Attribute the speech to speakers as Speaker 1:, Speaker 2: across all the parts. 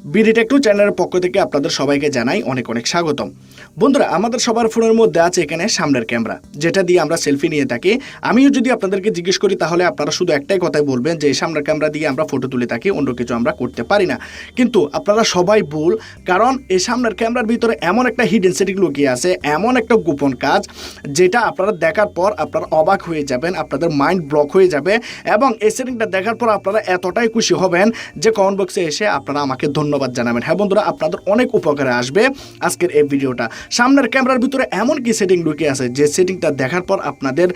Speaker 1: BD techno চ্যানেলের পক্ষ থেকে আপনাদের সবাইকে জানাই অনেক অনেক স্বাগতম। বন্ধুরা, আমাদের সবার ফোনের মধ্যে আছে এখানে সামনের ক্যামেরা, যেটা দিয়ে আমরা সেলফি নিয়ে থাকি। আমিও যদি আপনাদেরকে জিজ্ঞেস করি তাহলে আপনারা শুধু একটাই কথাই বলবেন যে সামনের ক্যামেরা দিয়ে আমরা ফটো তুলে থাকি, অন্য কিছু আমরা করতে পারি না। কিন্তু আপনারা সবাই ভুল, কারণ এই সামনের ক্যামেরার ভিতরে এমন একটা হিডেন সেটিং লুকিয়ে আছে, এমন একটা গোপন কাজ যেটা আপনারা দেখার পর আপনারা অবাক হয়ে যাবেন, আপনাদের মাইন্ড ব্লক হয়ে যাবে এবং এই সেটিংটা দেখার পর আপনারা এতটাই খুশি হবেন যে কমেন্ট বক্সে এসে আপনারা আমাকে ধন্যবাদ জানাবেন। হ্যাঁ বন্ধুরা, আপনাদের অনেক উপকারে আসবে আজকের এই ভিডিওটা। সামনের ক্যামেরার ভিতরে এমন কি সেটিং লুকিয়ে আছে যে সেটিংটা দেখার পর আপনাদের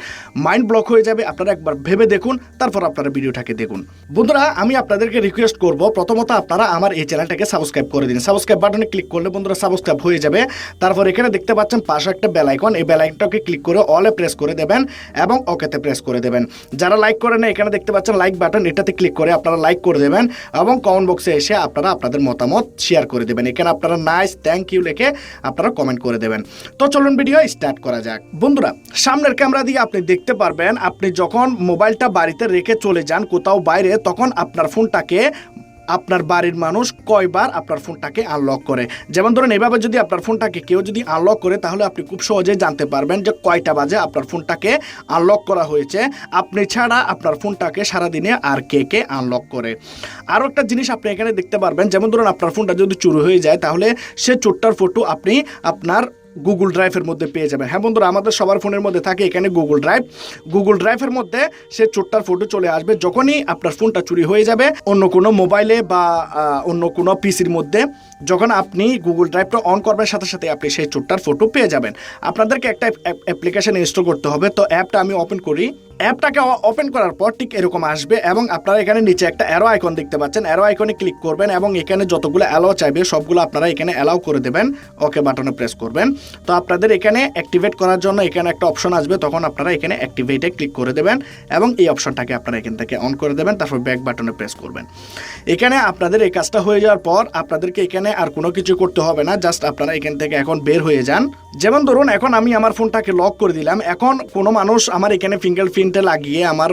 Speaker 1: মাইন্ড ব্লক হয়ে যাবে। আপনারা একবার ভেবে দেখুন, তারপর আপনারা ভিডিওটাকে দেখুন। বন্ধুরা, আমি আপনাদেরকে রিকোয়েস্ট করব, প্রথমত আপনারা আমার এই চ্যানেলটাকে সাবস্ক্রাইব করে দিন। সাবস্ক্রাইব বাটনে ক্লিক করলে বন্ধুরা সাবস্ক্রাইব হয়ে যাবে। তারপর এখানে দেখতে পাচ্ছেন পাশে একটা বেল আইকন, এই বেল আইকনটাকে ক্লিক করে অলে প্রেস করে দেবেন এবং ওকেতে প্রেস করে দেবেন। যারা লাইক করেন না, এখানে দেখতে পাচ্ছেন লাইক বাটন, এটাতে ক্লিক করে আপনারা লাইক করে দেবেন এবং কমেন্ট বক্সে এসে আপনারা আপনাদের মতামত শেয়ার করে দেবেন। এখানে আপনারা নাইস, থ্যাংক ইউ লিখে আপনারা কমেন্ট করে দেবেন। তো চলুন ভিডিও স্টার্ট করা যাক। বন্ধুরা, সামনের ক্যামেরা দিয়ে আপনি দেখতে পারবেন, আপনি যখন মোবাইলটা বাড়িতে রেখে চলে যান কোথাও বাইরে, তখন আপনার ফোনটাকে আপনার বাড়ির মানুষ কয়বার আপনার ফোনটাকে আনলক করে। যেমন ধরেন এভাবে যদি আপনার ফোনটাকে কেউ যদি আনলক করে, তাহলে আপনি খুব সহজেই জানতে পারবেন যে কয়টা বাজে আপনার ফোনটাকে আনলক করা হয়েছে। আপনি ছাড়া আপনার ফোনটাকে সারাদিনে আর কে কে আনলক করে। আরও একটা জিনিস আপনি এখানে দেখতে পারবেন, যেমন ধরুন আপনার ফোনটা যদি চুরি হয়ে যায়, তাহলে সে চোরটার ফটো আপনি আপনার গুগল ড্রাইভের মধ্যে পেয়ে যাবেন। হ্যাঁ বন্ধুরা, আমাদের সবার ফোনের মধ্যে থাকে এখানে গুগল ড্রাইভ। গুগল ড্রাইভের মধ্যে সে চোরটার ফটো চলে আসবে। যখনই আপনার ফোনটা চুরি হয়ে যাবে অন্য কোনো মোবাইলে বা অন্য কোনো পিসির মধ্যে, যখন আপনি গুগল ড্রাইভটা অন করবেন, সাথে সাথে আপনি সেই চোরটার ফটো পেয়ে যাবেন। আপনাদেরকে একটা অ্যাপ্লিকেশন ইনস্টল করতে হবে। তো অ্যাপটা আমি ওপেন করি। অ্যাপটাকে ওপেন করার পর ঠিক এরকম আসবে এবং আপনারা এখানে নিচে একটা অ্যারো আইকন দেখতে পাচ্ছেন। অ্যারো আইকনে ক্লিক করবেন এবং এখানে যতগুলো অ্যালাউ চাইবে সবগুলো আপনারা এখানে অ্যালাউ করে দেবেন। ওকে বাটনে প্রেস করবেন। তো আপনাদের এখানে অ্যাক্টিভেট করার জন্য এখানে একটা অপশন আসবে, তখন আপনারা এখানে অ্যাক্টিভেটে ক্লিক করে দেবেন এবং এই অপশনটাকে আপনারা এখান থেকে অন করে দেবেন। তারপর ব্যাক বাটনে প্রেস করবেন। এখানে আপনাদের এই কাজটা হয়ে যাওয়ার পর আপনাদেরকে এখানে আর কোনো কিছু করতে হবে না, জাস্ট আপনারা এখান থেকে এখন বের হয়ে যান। যেমন ধরুন এখন আমি আমার ফোনটাকে লক করে দিলাম। এখন কোনো মানুষ আমার এখানে ফিঙ্গারপ্রিন্টে লাগিয়ে আমার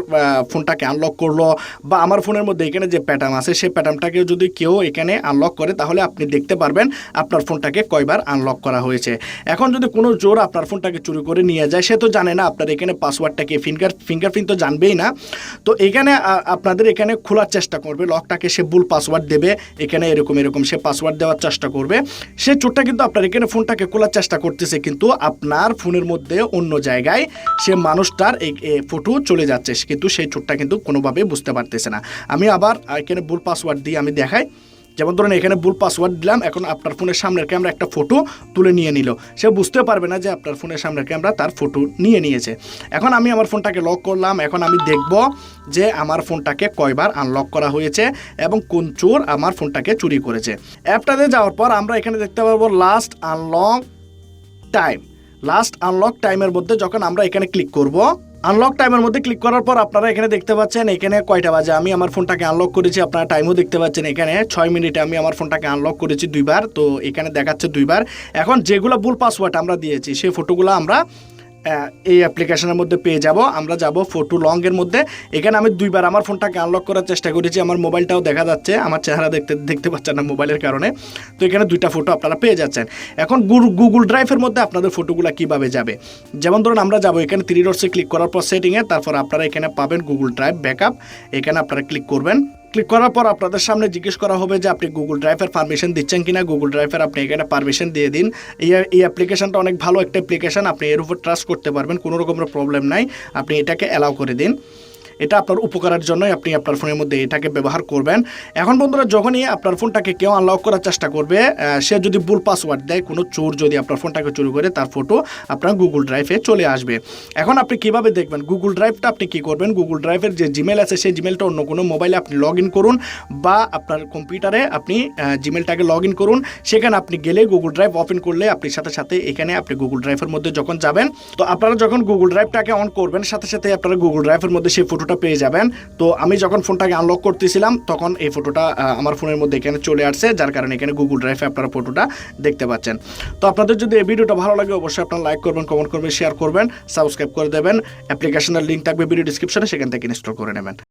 Speaker 1: ফোনটাকে আনলক করলো, বা আমার ফোনের মধ্যে এখানে যে প্যাটার্ন আছে সেই প্যাটার্নটাকে যদি কেউ এখানে আনলক করে, তাহলে আপনি দেখতে পারবেন আপনার ফোনটাকে কয়বার আনলক করা হয়েছে। এখন যদি কোনো জোর আপনার ফোনটাকে চুরি করে নিয়ে যায়, সে তো জানে না আপনার এখানে পাসওয়ার্ডটাকে, ফিঙ্গারপ্রিন্ট তো জানবেই না। তো এখানে আপনাদের এখানে খোলার চেষ্টা করবে লকটাকে, সে ভুল পাসওয়ার্ড দেবে, এখানে এরকম সে পাসওয়ার্ড দেওয়ার চেষ্টা করবে। সে চোরটা কিন্তু আপনার এখানে ফোনটাকে খোলার চেষ্টা করতেছে, কিন্তু আপনার ফোনের মধ্যে অন্য জায়গায় সে মানুষটার এই ফটো চলে যাচ্ছে, কিন্তু সেই চোরটা কিন্তু কোনোভাবে বুঝতে পারতেছে না। আমি আবার এখানে ভুল পাসওয়ার্ড দিয়ে আমি দেখাই। যেমন ধরুন এখানে ভুল পাসওয়ার্ড দিলাম, এখন আপনার ফোনের সামনের ক্যামেরা একটা ফটো তুলে নিয়ে নিল। সে বুঝতে পারবে না যে আপনার ফোনের সামনের ক্যামেরা তার ফটো নিয়ে নিয়েছে। এখন আমি আমার ফোনটাকে লক করলাম। এখন আমি দেখব যে আমার ফোনটাকে কয়বার আনলক করা হয়েছে এবং কোন চোর আমার ফোনটাকে চুরি করেছে। অ্যাপটাতে যাওয়ার পর আমরা এখানে দেখতে পারবো last unlock time. Last unlock টাইমের মধ্যে যখন আমরা এখানে ক্লিক করব, আনলক টাইমের মধ্যে ক্লিক করার পর আপনারা এখানে দেখতে পাচ্ছেন এখানে কয়টা বাজে আমি আমার ফোনটাকে আনলক করেছি। আপনারা টাইমও দেখতে পাচ্ছেন, এখানে 6 মিনিটে আমি আমার ফোনটাকে আনলক করেছি 2 বার। তো এখানে দেখাচ্ছে 2 বার। এখন যেগুলো ভুল পাসওয়ার্ড আমরা দিয়েছি সেই ফটোগুলো আমরা এই অ্যাপ্লিকেশনের মধ্যে পেয়ে যাব। আমরা যাব ফটো লংয়ের মধ্যে। এখানে আমি 2 বার আমার ফোনটাকে আনলক করার চেষ্টা করেছি। আমার মোবাইলটাও দেখা যাচ্ছে, আমার চেহারা দেখতে পাচ্ছেন না মোবাইলের কারণে। তো এখানে 2টা ফটো আপনারা পেয়ে যাচ্ছেন। এখন গুগল ড্রাইভের মধ্যে আপনাদের ফটোগুলো কীভাবে যাবে, যেমন ধরুন আমরা যাব এখানে 3 ডটসে ক্লিক করার পর সেটিংয়ে, তারপর আপনারা এখানে পাবেন গুগল ড্রাইভ ব্যাকআপ। এখানে আপনারা ক্লিক করবেন। ক্লিক করার পর আপনাদের সামনে জিজ্ঞেস করা হবে যে আপনি গুগল ড্রাইভের পারমিশন দিচ্ছেন কিনা। গুগল ড্রাইভের আপনি এখানে পারমিশন দিয়ে দিন। এই অ্যাপ্লিকেশনটা অনেক ভালো একটা অ্যাপ্লিকেশন, আপনি এর উপর ট্রাস্ট করতে পারবেন, কোনো রকমের প্রবলেম নাই। আপনি এটাকে অ্যালাউ করে দিন। এটা আপনার উপকারের জন্যই আপনি আপনার ফোনের মধ্যে এটাকে ব্যবহার করবেন। এখন বন্ধুরা, যখনই আপনার ফোনটাকে কেউ আনলক করার চেষ্টা করবে, সে যদি ভুল পাসওয়ার্ড দেয়, কোনো চোর যদি আপনার ফোনটাকে চুরি করে, তার ফটো আপনার গুগল ড্রাইভে চলে আসবে। এখন আপনি কিভাবে দেখবেন গুগল ড্রাইভটা? আপনি কি করবেন, গুগল ড্রাইভের যে জিমেল আছে সেই জিমেলটা অন্য কোনো মোবাইলে আপনি লগ ইন করুন, বা আপনার কম্পিউটারে আপনি জিমেলটাকে লগ ইন করুন। সেখানে আপনি গেলে গুগল ড্রাইভ ওপেন করলে আপনি সাথে সাথে এখানে আপনি গুগল ড্রাইভের মধ্যে যখন যাবেন, তো আপনারা যখন গুগল ড্রাইভটাকে অন করবেন, সাথে সাথে আপনারা গুগল ড্রাইভের মধ্যে সেই ফটোটা পেয়ে যাবেন। তো আমি যখন ফোনটাকে আনলক করতেছিলাম তখন এই ফটোটা আমার ফোনের মধ্যে এখানে চলে আসছে, যার কারণে এখানে গুগল ড্রাইভে আপনারা ফটোটা দেখতে পাচ্ছেন। তো আপনাদের যদি এই ভিডিওটা ভালো লাগে অবশ্যই আপনারা লাইক করবেন, কমেন্ট করবেন, শেয়ার করবেন, সাবস্ক্রাইব করে দেবেন। অ্যাপ্লিকেশনের লিঙ্ক থাকবে ভিডিও ডিসক্রিপশনে, সেখান থেকে ইনস্টল করে নেবেন।